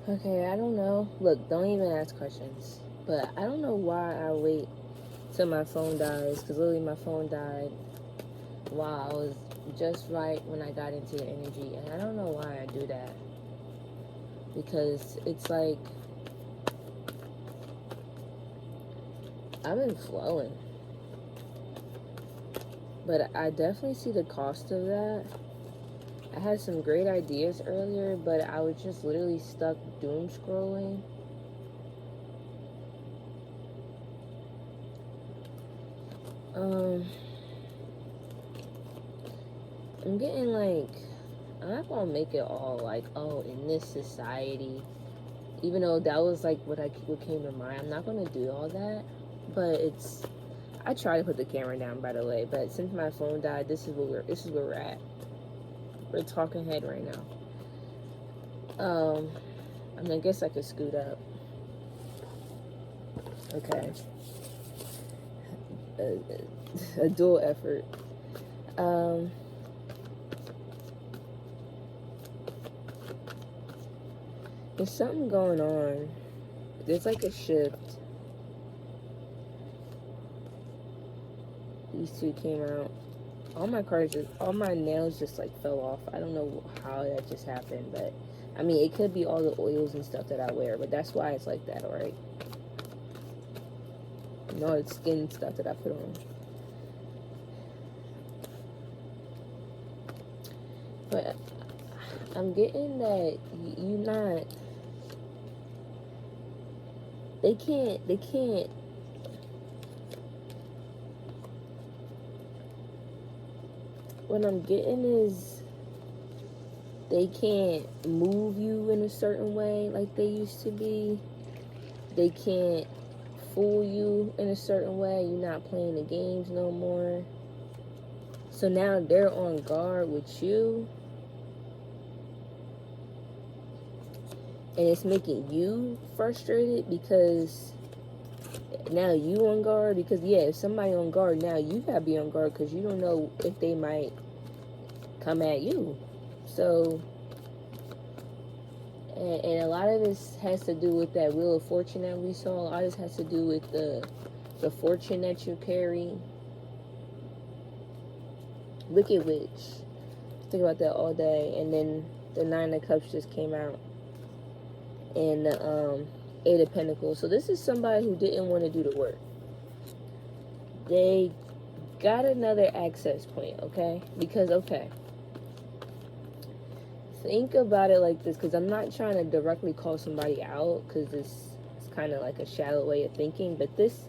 Okay, I don't know. Look, don't even ask questions. But I don't know why I wait till my phone dies, because literally my phone died while I was just right when I got into the energy. And I don't know why I do that. Because it's like, I've been flowing. But I definitely see the cost of that. I had some great ideas earlier, but I was just literally stuck doom scrolling. Um, I'm getting like, I'm not gonna make it all like, oh, in this society, even though that was like what came to mind. I'm not gonna do all that, but it's. I try to put the camera down, by the way, but since my phone died, this is where we're at. We're talking head right now. I mean, I guess I could scoot up. Okay, a dual effort. Um, there's something going on. There's like a shift. These two came out. All my nails just like fell off. I don't know how that just happened, but I mean, it could be all the oils and stuff that I wear, but that's why it's like that, alright? And all the skin stuff that I put on. But I'm getting that you not. They can't. What I'm getting is they can't move you in a certain way like they used to be. They can't fool you in a certain way. You're not playing the games no more. So now they're on guard with you, and it's making you frustrated because now you on guard. Because yeah, if somebody on guard now, you gotta be on guard because you don't know if they might come at you. So, and a lot of this has to do with that Wheel of Fortune that we saw. A lot of this has to do with the fortune that you carry. Wicked Witch. Think about that all day, and then the Nine of Cups just came out, and the Eight of Pentacles. So this is somebody who didn't want to do the work. They got another access point, okay? Because okay, think about it like this, because I'm not trying to directly call somebody out, because it's kind of like a shallow way of thinking, but this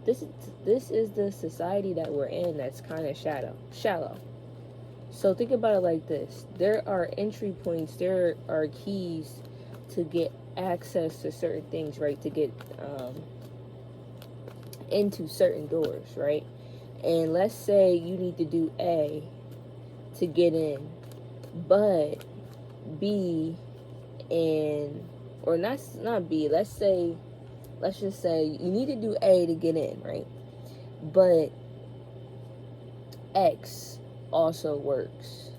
is the society that we're in that's kind of shallow. So think about it like this: there are entry points, there are keys to get access to certain things, right? To get into certain doors, right? And let's say you need to do A to get in, but B and or not B. Let's just say you need to do A to get in, right? But X also works.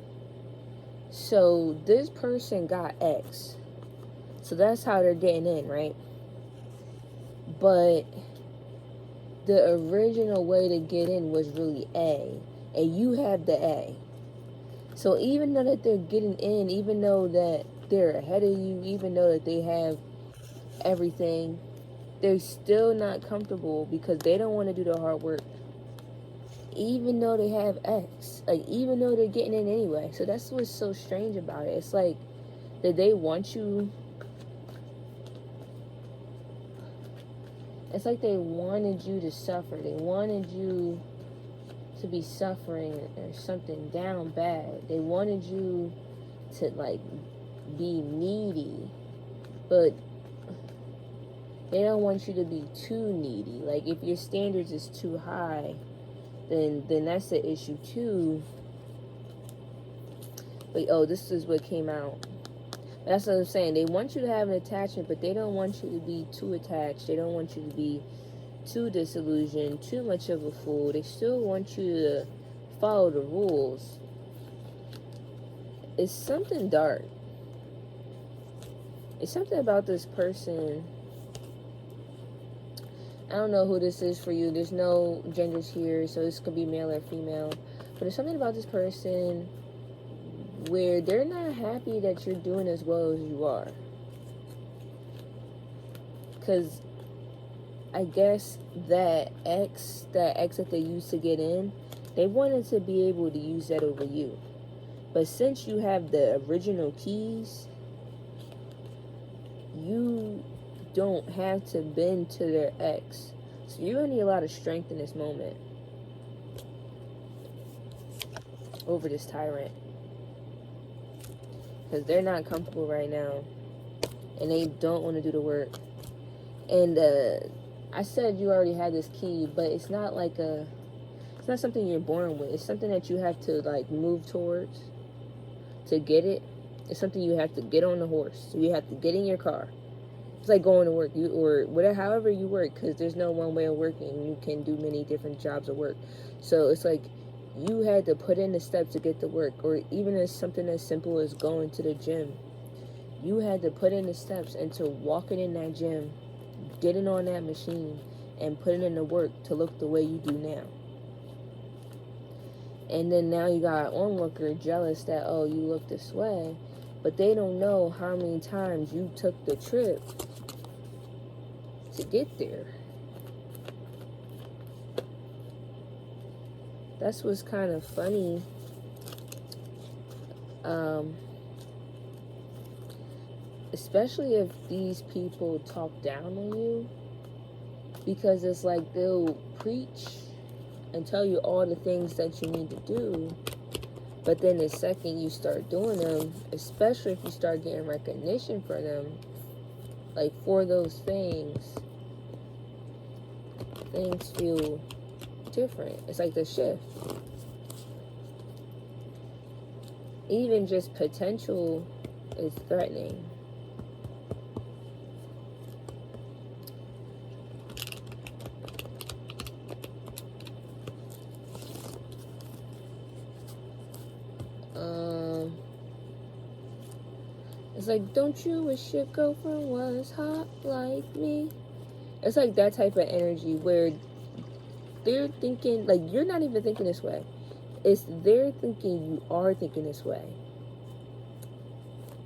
So this person got X. So that's how they're getting in, right? But the original way to get in was really A, and you have the A. So even though that they're getting in, even though that they're ahead of you, even though that they have everything, they're still not comfortable because they don't want to do the hard work. Even though they have X, like even though they're getting in anyway. So that's what's so strange about it. It's like that they want you. It's like they wanted you to suffer. They wanted you to be suffering or something down bad. They wanted you to like be needy, but they don't want you to be too needy. Like if your standards is too high, then that's the issue too. But oh, this is what came out. That's what I'm saying. They want you to have an attachment, but they don't want you to be too attached. They don't want you to be too disillusioned, too much of a fool. They still want you to follow the rules. It's something dark. It's something about this person. I don't know who this is for you. There's no genders here, so this could be male or female. But there's something about this person where they're not happy that you're doing as well as you are. Because I guess that ex that they used to get in, they wanted to be able to use that over you. But since you have the original keys, you don't have to bend to their ex. So you're going to need a lot of strength in this moment over this tyrant. Because they're not comfortable right now. And they don't want to do the work. And I said you already had this key, but it's not like it's not something you're born with. It's something that you have to like move towards to get it. It's something you have to get on the horse. So you have to get in your car. It's like going to work, or whatever, however you work, because there's no one way of working. You can do many different jobs of work. So it's like you had to put in the steps to get to work, or even as something as simple as going to the gym. You had to put in the steps into walking in that gym, getting on that machine, and putting in the work to look the way you do now. And then now you got an onlooker jealous that, oh, you look this way, but they don't know how many times you took the trip to get there. That's what's kind of funny. Especially if these people talk down on you, because it's like they'll preach and tell you all the things that you need to do, but then the second you start doing them, especially if you start getting recognition for them, like for those things feel different. It's like the shift. Even just potential is threatening. It's like, don't you wish your girlfriend was hot like me? It's like that type of energy where they're thinking, like, you're not even thinking this way. It's they're thinking you are thinking this way.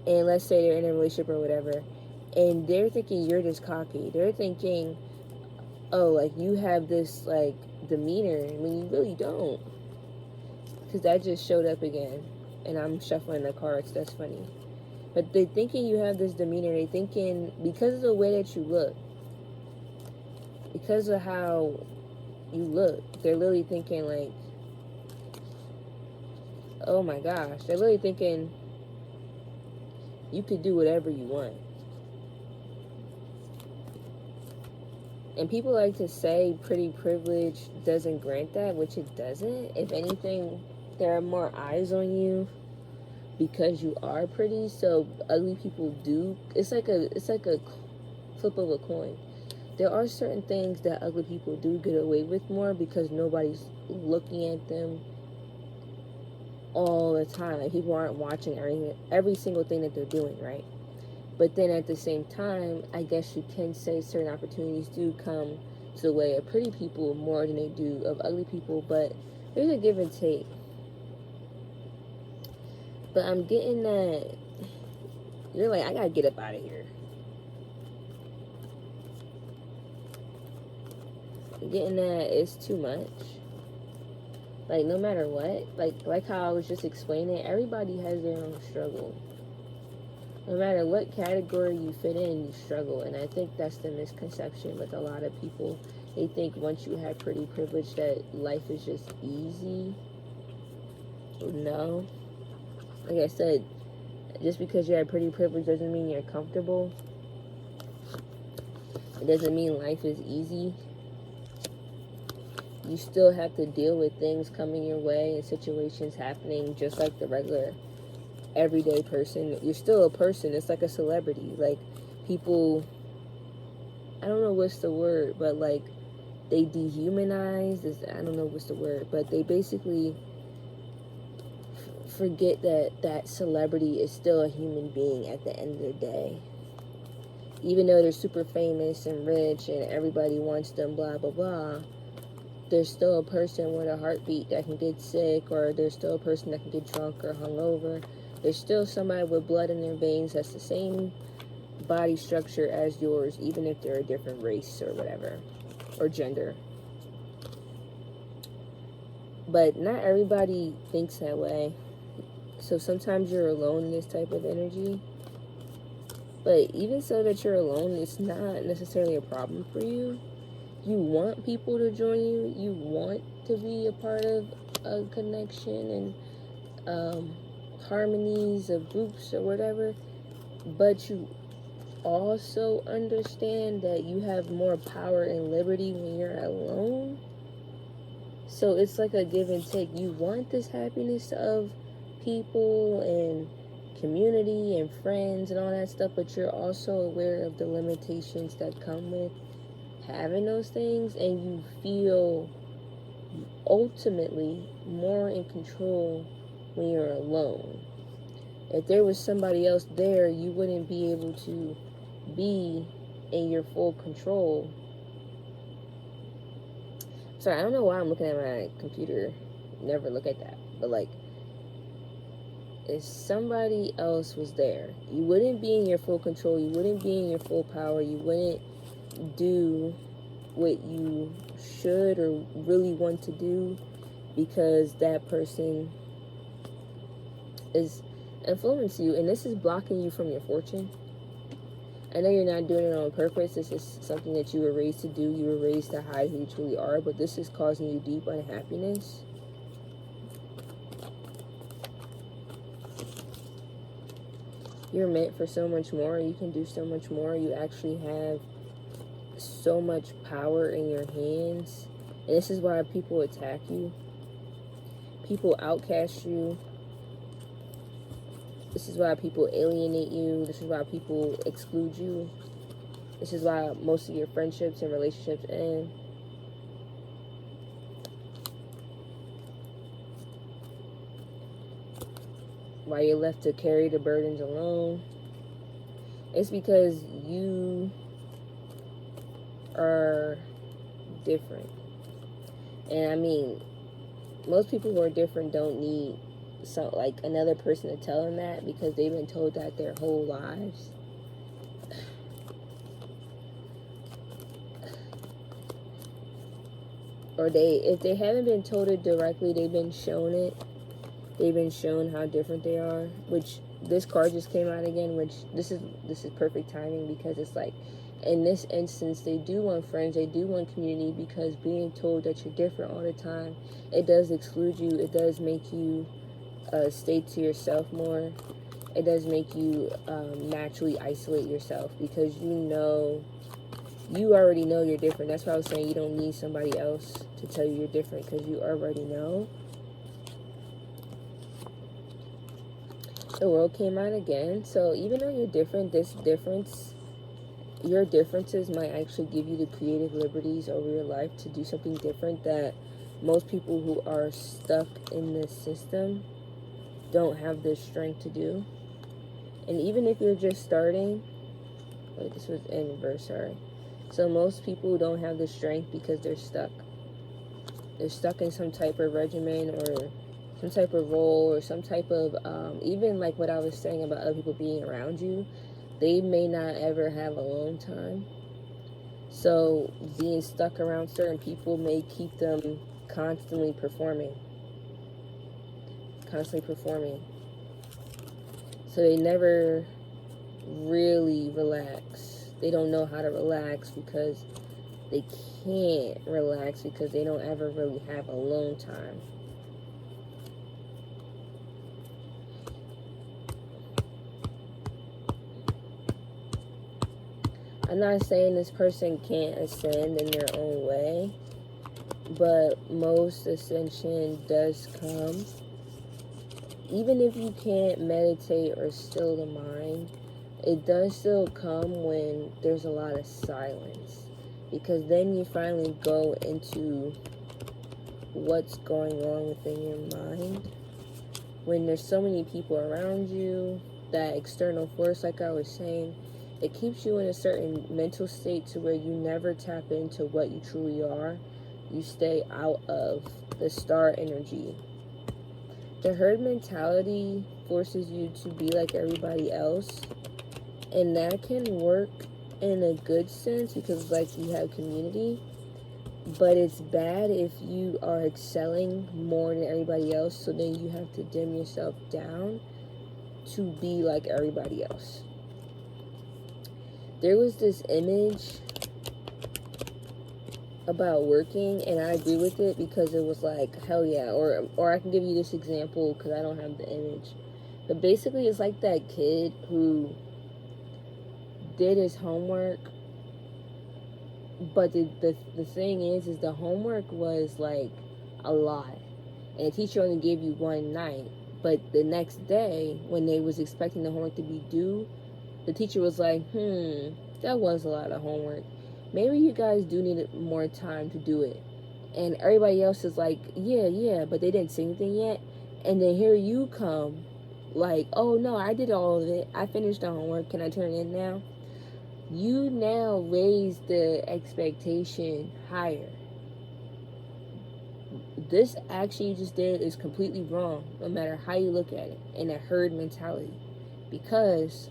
And let's say they're in a relationship or whatever, and they're thinking you're just cocky. They're thinking, oh, like, you have this, like, demeanor, when you really don't. Because that just showed up again. And I'm shuffling the cards. That's funny. But they're thinking you have this demeanor. They're thinking, because of the way that you look, because of how you look, they're literally thinking, like, oh my gosh. They're literally thinking you could do whatever you want. And people like to say pretty privilege doesn't grant that, which it doesn't. If anything, there are more eyes on you because you are pretty. So ugly people do. It's like a flip of a coin. There are certain things that ugly people do get away with more because nobody's looking at them all the time. Like, people aren't watching every single thing that they're doing, right? But then at the same time, I guess you can say certain opportunities do come to the way of pretty people more than they do of ugly people. But there's a give and take. But I'm getting that you're like, I gotta get up out of here. I'm getting that it's too much. Like, no matter what, like how I was just explaining, everybody has their own struggle. No matter what category you fit in, you struggle. And I think that's the misconception with a lot of people. They think once you have pretty privilege that life is just easy. No. Like I said, just because you have pretty privilege doesn't mean you're comfortable. It doesn't mean life is easy. You still have to deal with things coming your way and situations happening just like the regular everyday person. You're still a person. It's like a celebrity. Like, people, I don't know what's the word, but like, they dehumanize this. I don't know what's the word, but they basically forget that that celebrity is still a human being at the end of the day. Even though they're super famous and rich and everybody wants them, blah, blah, blah, there's still a person with a heartbeat that can get sick, or there's still a person that can get drunk or hungover. There's still somebody with blood in their veins that's the same body structure as yours, even if they're a different race or whatever, or gender. But not everybody thinks that way. So sometimes you're alone in this type of energy. But even so that you're alone, it's not necessarily a problem for you. You want people to join you. You want to be a part of a connection and harmonies of groups or whatever. But you also understand that you have more power and liberty when you're alone. So it's like a give and take. You want this happiness of people and community and friends and all that stuff, but you're also aware of the limitations that come with having those things, and you feel ultimately more in control when you're alone. If there was somebody else there, you wouldn't be able to be in your full control. Sorry, I don't know why I'm looking at my computer. Never look at that. But like, if somebody else was there, you wouldn't be in your full control. You wouldn't be in your full power. You wouldn't do what you should or really want to do because that person is influencing you, and this is blocking you from your fortune. I know you're not doing it on purpose. This is something that you were raised to do. You were raised to hide who you truly are, but this is causing you deep unhappiness. You're meant for so much more. You can do so much more. You actually have so much power in your hands. And this is why people attack you. People outcast you. This is why people alienate you. This is why people exclude you. This is why most of your friendships and relationships end. Why you're left to carry the burdens alone. It's because you are different. And I mean, most people who are different don't need like another person to tell them that, because they've been told that their whole lives. Or if they haven't been told it directly, they've been shown it. They've been shown how different they are, which this card just came out again, which this is perfect timing, because it's like, in this instance, they do want friends, they do want community, because being told that you're different all the time, it does exclude you. It does make you stay to yourself more. It does make you naturally isolate yourself, because you already know you're different. That's why I was saying you don't need somebody else to tell you you're different, because you already know. The world came out again. So even though you're different, your differences might actually give you the creative liberties over your life to do something different that most people who are stuck in this system don't have the strength to do. And even if you're just starting, wait, this was in reverse, sorry. So most people don't have the strength because they're stuck. They're stuck in some type of regimen or some type of role or some type of, even like what I was saying about other people being around you, they may not ever have alone time. So being stuck around certain people may keep them constantly performing. So they never really relax. They don't know how to relax because they can't relax, because they don't ever really have alone time. I'm not saying this person can't ascend in their own way, but most ascension does come. Even if you can't meditate or still the mind, it does still come when there's a lot of silence, because then you finally go into what's going on within your mind. When there's so many people around you, that external force, like I was saying, it keeps you in a certain mental state to where you never tap into what you truly are. You stay out of the star energy. The herd mentality forces you to be like everybody else, and that can work in a good sense because like you have community, but it's bad if you are excelling more than everybody else, so then you have to dim yourself down to be like everybody else. There was this image about working, and I agree with it because it was like, hell yeah. Or I can give you this example because I don't have the image. But basically, it's like that kid who did his homework, but the thing is the homework was like a lot, and the teacher only gave you one night. But the next day, when they was expecting the homework to be due, the teacher was like, that was a lot of homework. Maybe you guys do need more time to do it. And everybody else is like, yeah, but they didn't say anything yet. And then here you come, like, oh no, I did all of it. I finished the homework. Can I turn it in now? You now raise the expectation higher. This action you just did is completely wrong, no matter how you look at it, in a herd mentality. Because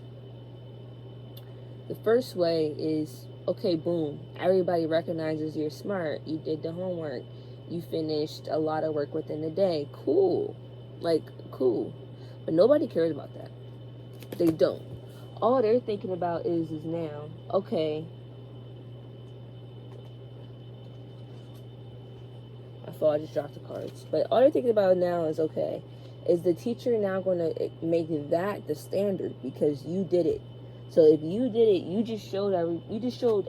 the first way is, okay, boom, everybody recognizes you're smart, you did the homework, you finished a lot of work within the day. Cool. Like, cool. But nobody cares about that. They don't. All they're thinking about is now, okay, I thought I just dropped the cards. But all they're thinking about now is, okay, is the teacher now going to make that the standard because you did it? So if you did it, you just showed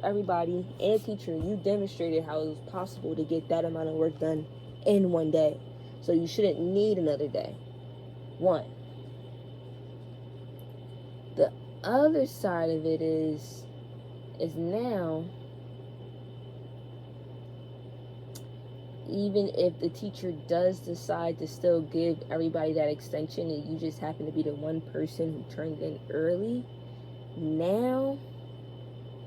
everybody and teacher, you demonstrated how it was possible to get that amount of work done in one day. So you shouldn't need another day. One. The other side of it is now, even if the teacher does decide to still give everybody that extension and you just happen to be the one person who turned in early, now